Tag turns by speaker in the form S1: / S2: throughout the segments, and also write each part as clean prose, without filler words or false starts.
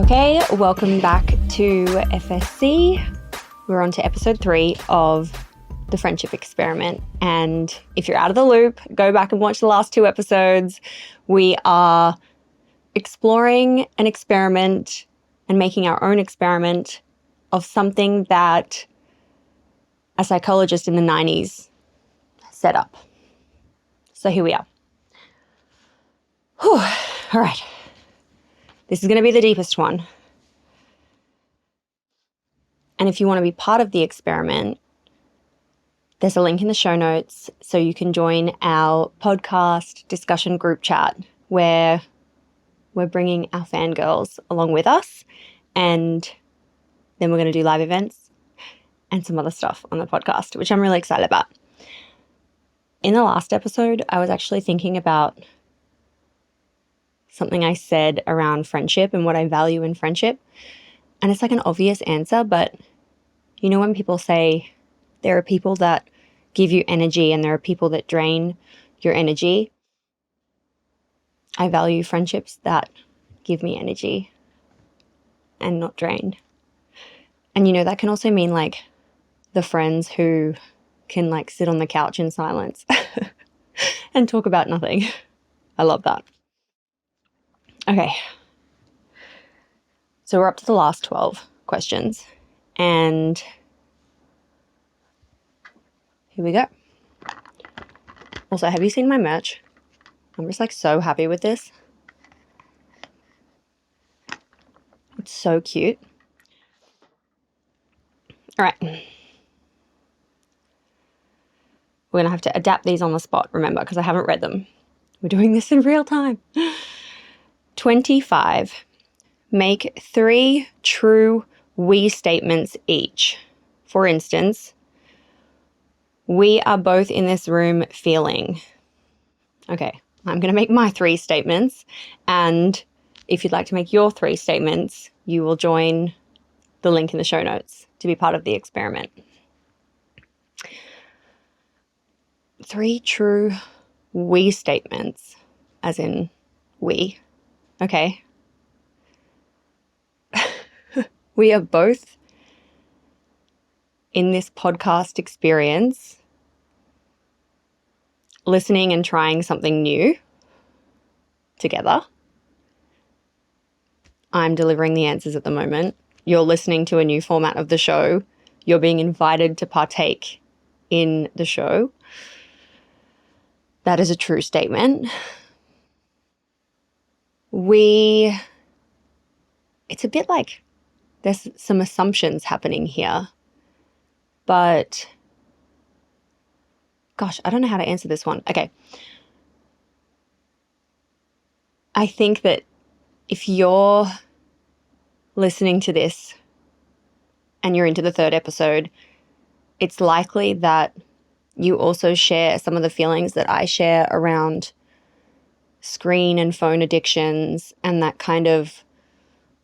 S1: Okay, welcome back to FSC. We're on to episode 3 of the friendship experiment. And if you're out of the loop, go back and watch the last 2 episodes. We are exploring an experiment and making our own experiment of something that a psychologist in the 90s set up. So here we are. Whew. All right. This is going to be the deepest one. And if you want to be part of the experiment, there's a link in the show notes so you can join our podcast discussion group chat where we're bringing our fangirls along with us, and then we're going to do live events and some other stuff on the podcast, which I'm really excited about. In the last episode, I was actually thinking about something I said around friendship and what I value in friendship. And it's like an obvious answer, but you know when people say there are people that give you energy and there are people that drain your energy? I value friendships that give me energy and not drain. And you know, that can also mean like the friends who can like sit on the couch in silence and talk about nothing. I love that. Okay. So we're up to the last 12 questions. And here we go. Also, have you seen my merch? I'm just like so happy with this. It's so cute. All right. We're going to have to adapt these on the spot, remember, because I haven't read them. We're doing this in real time. 25. Make 3 true we statements each. For instance, we are both in this room feeling. Okay, I'm going to make my 3 statements. And if you'd like to make your 3 statements, you will join the link in the show notes to be part of the experiment. 3 true we statements, as in we. Okay. We are both in this podcast experience listening and trying something new together. I'm delivering the answers at the moment. You're listening to a new format of the show. You're being invited to partake in the show. That is a true statement. It's a bit like there's some assumptions happening here, but gosh, I don't know how to answer this one. Okay. I think that if you're listening to this and you're into the 3rd episode, it's likely that you also share some of the feelings that I share around screen and phone addictions and that kind of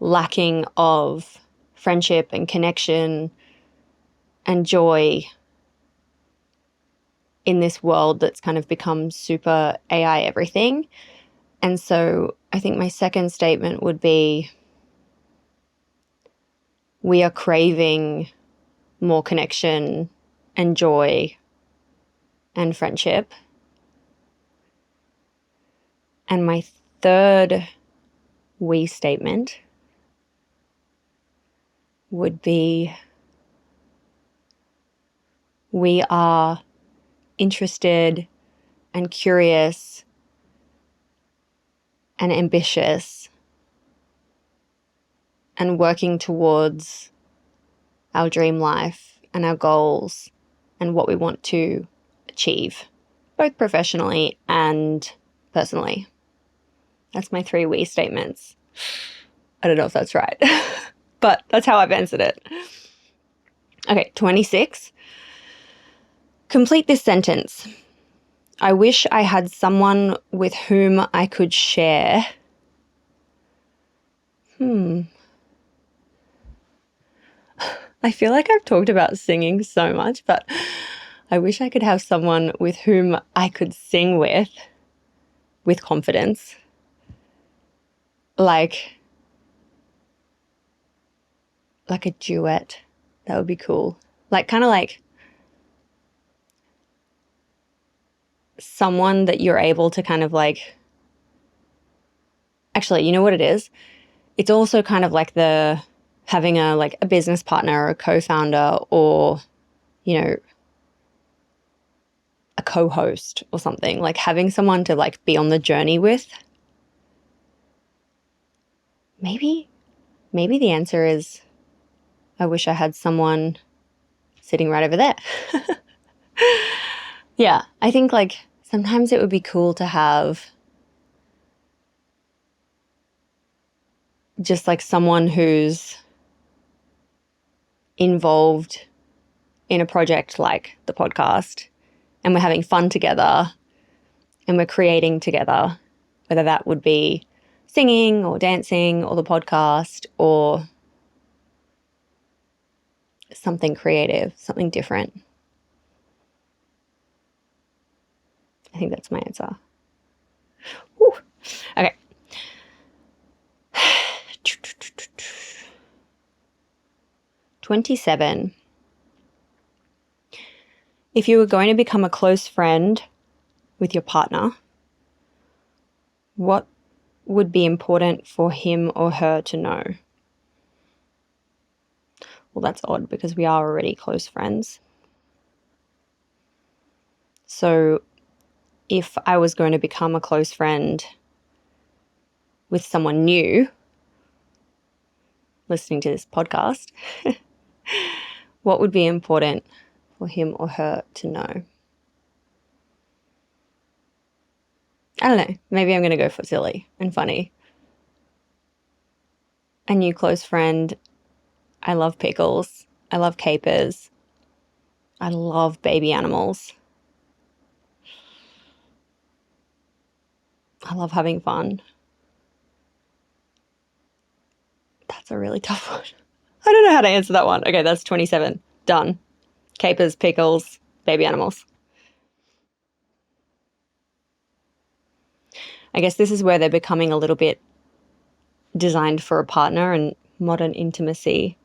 S1: lacking of friendship and connection and joy in this world that's kind of become super AI everything. And so I think my second statement would be we are craving more connection and joy and friendship. And my third we statement would be we are interested and curious and ambitious and working towards our dream life and our goals and what we want to achieve, both professionally and personally. That's my 3 we statements. I don't know if that's right, but that's how I've answered it. Okay, 26. Complete this sentence. I wish I had someone with whom I could share. I feel like I've talked about singing so much, but I wish I could have someone with whom I could sing with confidence. Like, like a duet. That would be cool. Like kind of like someone that you're able to kind of like, actually, you know what it is? It's also kind of like the having a like a business partner or a co-founder or, you know, a co-host or something, like having someone to like be on the journey with. Maybe the answer is I wish I had someone sitting right over there. Yeah, I think like sometimes it would be cool to have just like someone who's involved in a project like the podcast and we're having fun together and we're creating together, whether that would be singing or dancing or the podcast or something creative, something different. I think that's my answer. Whew. Okay. 27. If you were going to become a close friend with your partner, what would be important for him or her to know? Well, that's odd because we are already close friends. So if I was going to become a close friend with someone new listening to this podcast, what would be important for him or her to know? I don't know. Maybe I'm going to go for silly and funny. A new close friend. I love pickles. I love capers. I love baby animals. I love having fun. That's a really tough one. I don't know how to answer that one. Okay, that's 27. Done. Capers, pickles, baby animals. I guess this is where they're becoming a little bit designed for a partner and modern intimacy.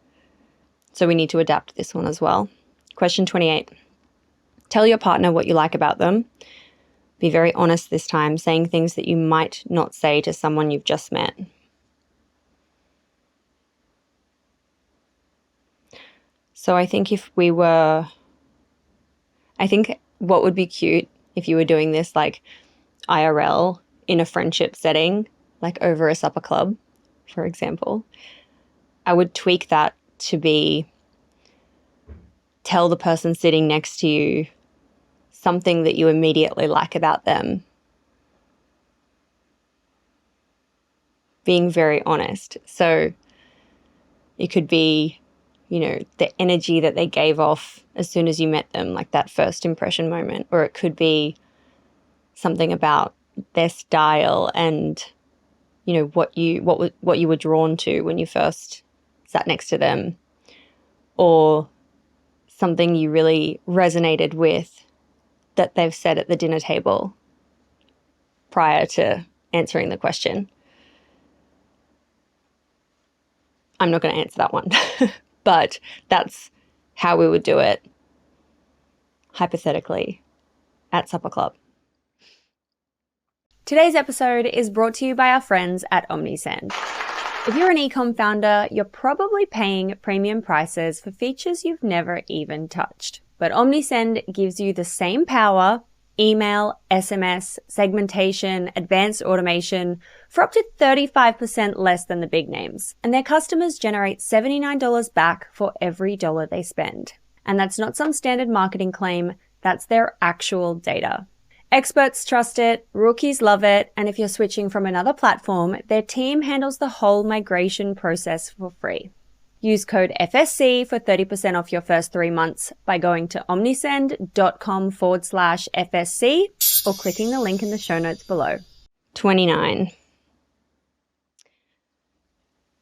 S1: So we need to adapt this one as well. Question 28. Tell your partner what you like about them. Be very honest this time, saying things that you might not say to someone you've just met. So I think what would be cute if you were doing this like IRL in a friendship setting, like over a supper club, for example, I would tweak that to be tell the person sitting next to you something that you immediately like about them. Being very honest. So it could be, you know, the energy that they gave off as soon as you met them, like that first impression moment, or it could be something about their style and, you know, what you were drawn to when you first sat next to them, or something you really resonated with that they've said at the dinner table prior to answering the question. I'm not going to answer that one, but that's how we would do it, hypothetically, at supper club. Today's episode is brought to you by our friends at OmniSend. If you're an e-com founder, you're probably paying premium prices for features you've never even touched. But OmniSend gives you the same power, email, SMS, segmentation, advanced automation for up to 35% less than the big names. And their customers generate $79 back for every dollar they spend. And that's not some standard marketing claim, that's their actual data. Experts trust it, rookies love it, and if you're switching from another platform, their team handles the whole migration process for free. Use code FSC for 30% off your first 3 months by going to omnisend.com/FSC or clicking the link in the show notes below. 29.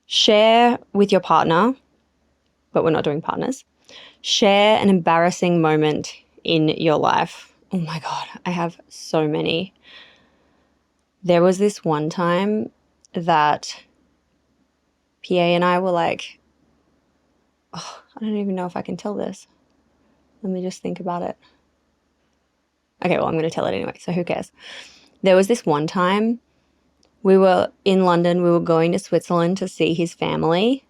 S1: Share with your partner, but we're not doing partners. Share an embarrassing moment in your life. Oh my God, I have so many. There was this one time that PA and I were like Oh, I don't even know if I can tell this. Let me just think about it. Okay, well, I'm going to tell it anyway, so who cares? There was this one time we were in London, we were going to Switzerland to see his family.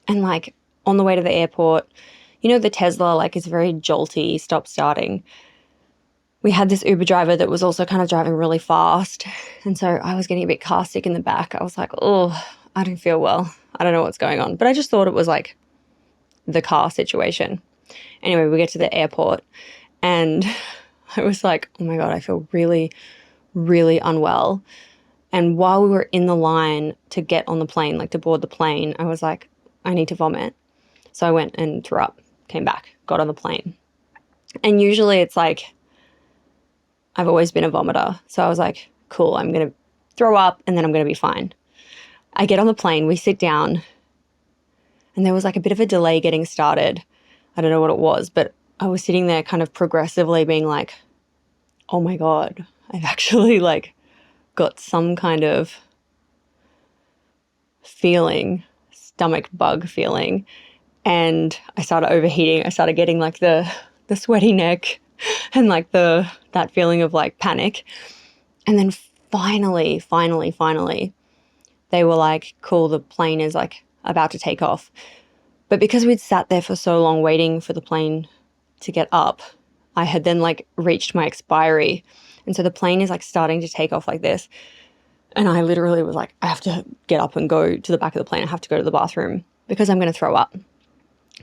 S1: And like on the way to the airport, you know, the Tesla, like, is very jolty, stop starting. We had this Uber driver that was also kind of driving really fast. And so I was getting a bit car sick in the back. I was like, oh, I don't feel well. I don't know what's going on. But I just thought it was like the car situation. Anyway, we get to the airport and I was like, oh my God, I feel really, really unwell. And while we were in the line to get on the plane, like to board the plane, I was like, I need to vomit. So I went and threw up, came back, got on the plane. And usually it's like, I've always been a vomiter. So I was like, cool, I'm going to throw up and then I'm going to be fine. I get on the plane, we sit down, and there was like a bit of a delay getting started. I don't know what it was, but I was sitting there kind of progressively being like, oh my God, I've actually like got some kind of feeling, stomach bug feeling. And I started overheating. I started getting like the sweaty neck and like that feeling of like panic. And then finally, they were like, cool, the plane is like about to take off. But because we'd sat there for so long waiting for the plane to get up, I had then like reached my expiry. And so the plane is like starting to take off like this. And I literally was like, I have to get up and go to the back of the plane. I have to go to the bathroom because I'm going to throw up.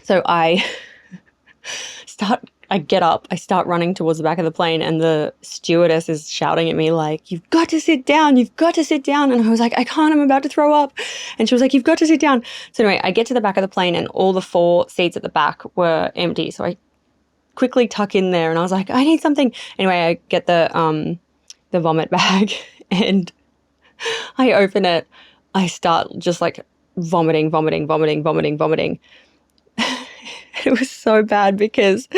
S1: So I get up, I start running towards the back of the plane, and the stewardess is shouting at me like, you've got to sit down, you've got to sit down. And I was like, I can't, I'm about to throw up. And she was like, you've got to sit down. So anyway, I get to the back of the plane and all the 4 seats at the back were empty. So I quickly tuck in there and I was like, I need something. Anyway, I get the vomit bag and I open it. I start just like vomiting. It was so bad because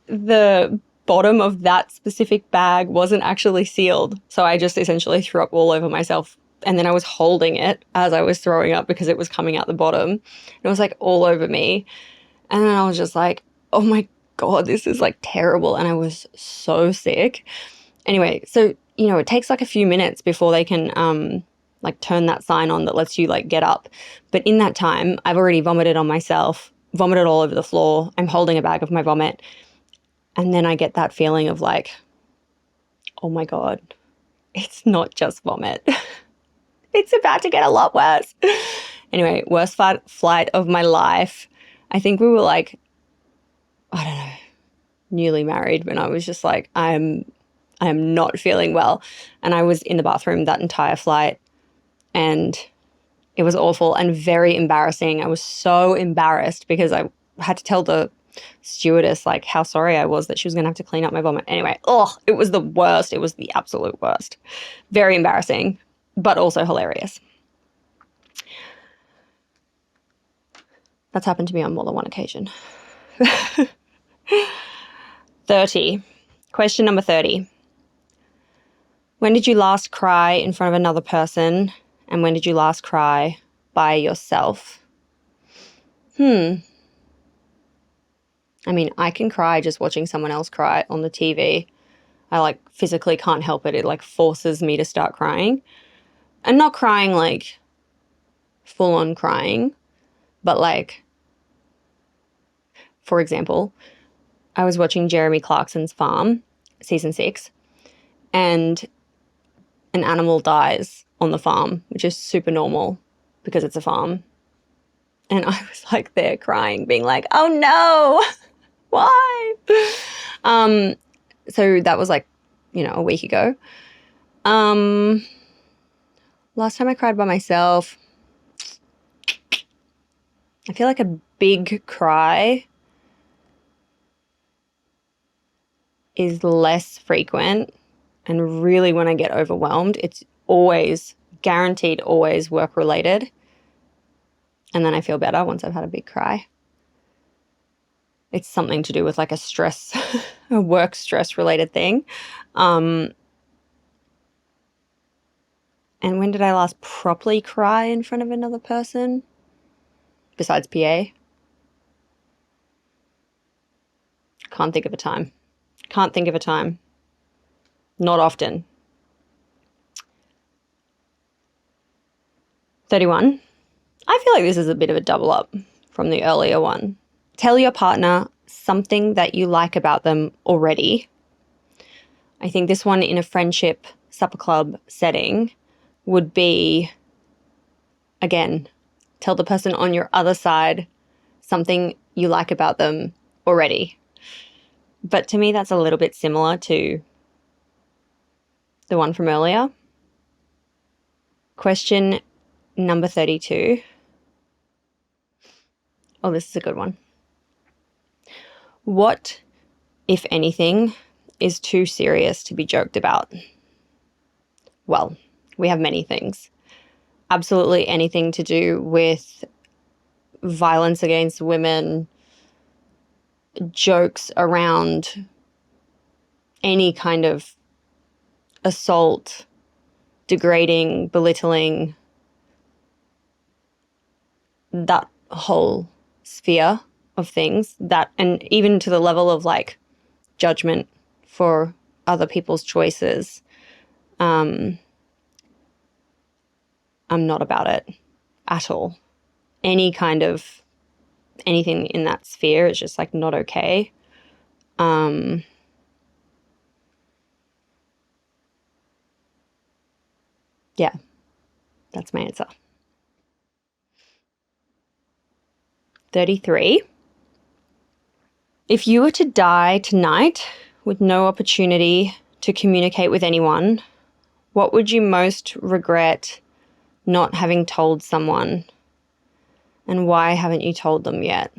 S1: the bottom of that specific bag wasn't actually sealed. So I just essentially threw up all over myself. And then I was holding it as I was throwing up because it was coming out the bottom. And it was like all over me. And then I was just like, oh my God, this is like terrible. And I was so sick. Anyway, so, you know, it takes like a few minutes before they can like turn that sign on that lets you like get up. But in that time, I've already vomited on myself, vomited all over the floor. I'm holding a bag of my vomit. And then I get that feeling of like, oh my God, it's not just vomit. It's about to get a lot worse. Anyway, worst flight of my life. I think we were like, I don't know, newly married when I was just like, I am not feeling well. And I was in the bathroom that entire flight and it was awful and very embarrassing. I was so embarrassed because I had to tell the stewardess like how sorry I was that she was going to have to clean up my vomit. Anyway, it was the worst. It was the absolute worst. Very embarrassing, but also hilarious. That's happened to me on more than one occasion. 30. Question number 30. When did you last cry in front of another person? And when did you last cry by yourself? I mean, I can cry just watching someone else cry on the TV. I like physically can't help it. It like forces me to start crying. And not crying like full on crying, but like, for example, I was watching Jeremy Clarkson's Farm, season 6, and an animal dies on the farm, which is super normal because it's a farm. And I was like there crying, being like, oh no, why? So that was like, you know, a week ago. Last time I cried by myself, I feel like a big cry is less frequent. And really when I get overwhelmed, it's always, guaranteed always work related. And then I feel better once I've had a big cry. It's something to do with like a stress, a work stress related thing. And when did I last properly cry in front of another person? besides PA? Can't think of a time. Can't think of a time. Not often. 31. I feel like this is a bit of a double up from the earlier one. Tell your partner something that you like about them already. I think this one in a friendship supper club setting would be, again, tell the person on your other side something you like about them already. But to me, that's a little bit similar to the one from earlier. Question number 32. Oh, this is a good one. What, if anything, is too serious to be joked about? Well, we have many things. Absolutely anything to do with violence against women, jokes around any kind of assault, degrading, belittling, that whole sphere of things, that, and even to the level of like judgment for other people's choices. I'm not about it at all. Any kind of anything in that sphere is just like not okay. Yeah, that's my answer. 33. If you were to die tonight with no opportunity to communicate with anyone, what would you most regret not having told someone? And why haven't you told them yet?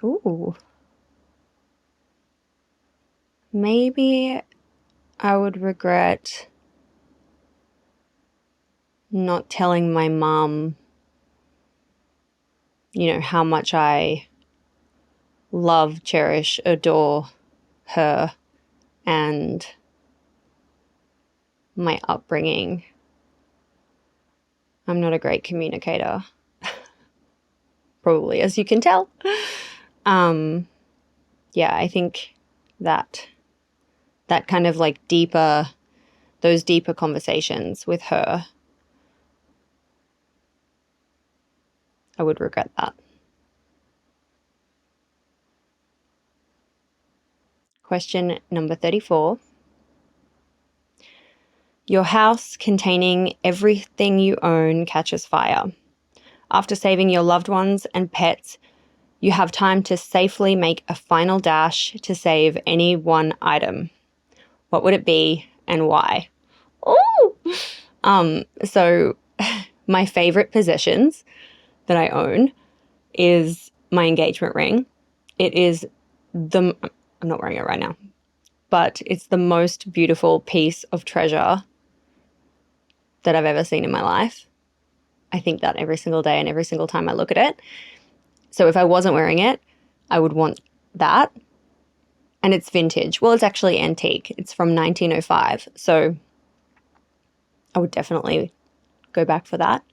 S1: Ooh. Maybe I would regret not telling my mum, how much I love, cherish, adore her and my upbringing. I'm not a great communicator, probably, as you can tell. Yeah, I think that kind of like those deeper conversations with her, I would regret that. Question number 34. Your house containing everything you own catches fire. After saving your loved ones and pets, you have time to safely make a final dash to save any one item. What would it be and why? Oh! So my favorite possessions that I own is my engagement ring. I'm not wearing it right now, but it's the most beautiful piece of treasure that I've ever seen in my life. I think that every single day and every single time I look at it. So if I wasn't wearing it, I would want that. And it's vintage. Well, it's actually antique. It's from 1905. So I would definitely go back for that.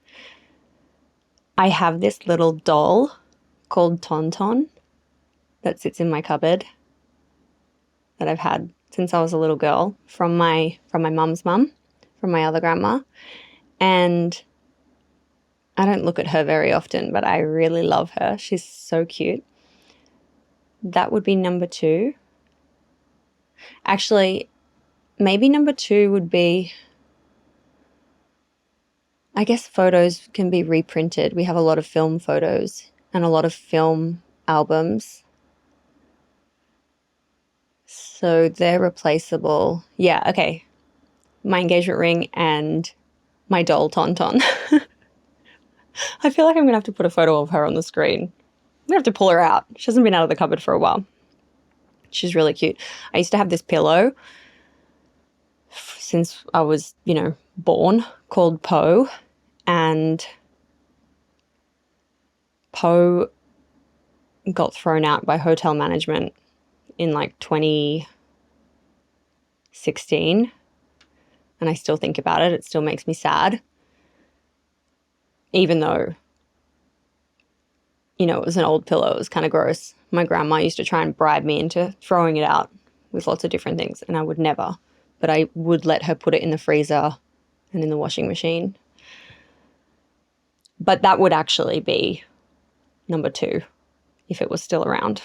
S1: I have this little doll called Tonton that sits in my cupboard that I've had since I was a little girl from my mum's mum, from my other grandma. And I don't look at her very often, but I really love her. She's so cute. That would be number 2. Actually, maybe number 2 would be, I guess photos can be reprinted. We have a lot of film photos and a lot of film albums. So they're replaceable. Yeah, okay. My engagement ring and my doll Tonton. I feel like I'm going to have to put a photo of her on the screen. I'm going to have to pull her out. She hasn't been out of the cupboard for a while. She's really cute. I used to have this pillow since I was, born, called Poe. And Poe got thrown out by hotel management in like 2016. And I still think about it. It still makes me sad. Even though, you know, it was an old pillow. It was kind of gross. My grandma used to try and bribe me into throwing it out with lots of different things. And I would never. But I would let her put it in the freezer and in the washing machine. But that would actually be number 2 if it was still around.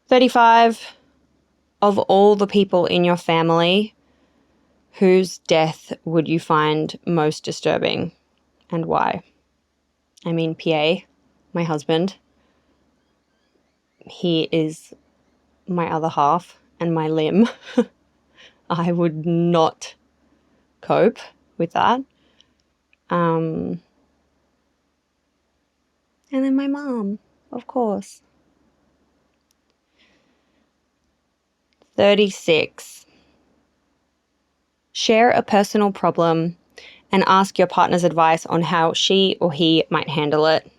S1: 35. Of all the people in your family, whose death would you find most disturbing and why? I mean, PA, my husband, he is my other half and my limb. I would not cope with that. And then my mom, of course. 36. Share a personal problem and ask your partner's advice on how she or he might handle it.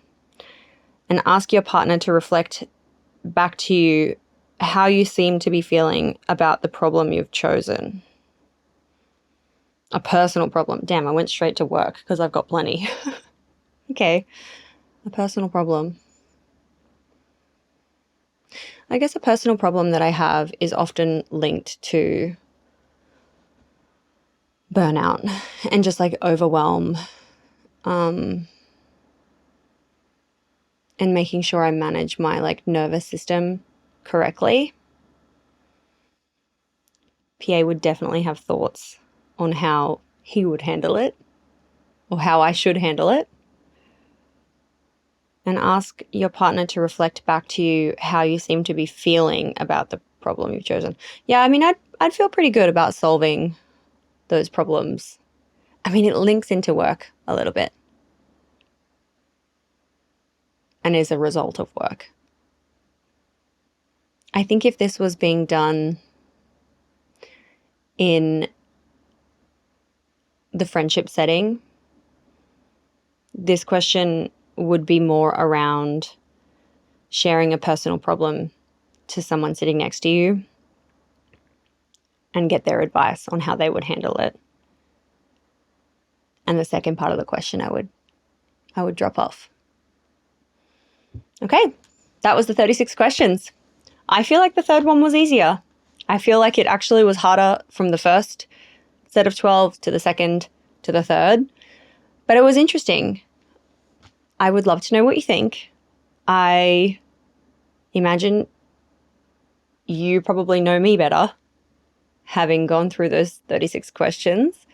S1: And ask your partner to reflect back to you how you seem to be feeling about the problem you've chosen. A personal problem. Damn, I went straight to work because I've got plenty. Okay, a personal problem. I guess a personal problem that I have is often linked to burnout and just like overwhelm, and making sure I manage my like nervous system correctly. PA would definitely have thoughts on how he would handle it or how I should handle it. And ask your partner to reflect back to you how you seem to be feeling about the problem you've chosen. Yeah, I mean, I'd feel pretty good about solving those problems. I mean, it links into work a little bit and is a result of work. I think if this was being done in the friendship setting, this question would be more around sharing a personal problem to someone sitting next to you and get their advice on how they would handle it. And the second part of the question I would drop off. Okay, that was the 36 questions. I feel like the third one was easier. I feel like it actually was harder from the first set of 12 to the second to the third. But it was interesting. I would love to know what you think. I imagine you probably know me better, having gone through those 36 questions.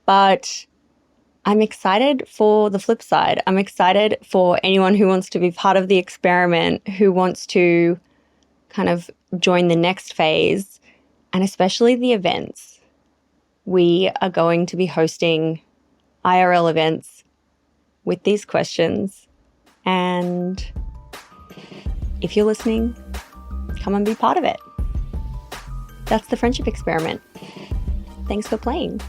S1: But I'm excited for the flip side. I'm excited for anyone who wants to be part of the experiment, who wants to kind of join the next phase, and especially the events. We are going to be hosting IRL events with these questions. And if you're listening, come and be part of it. That's the friendship experiment. Thanks for playing.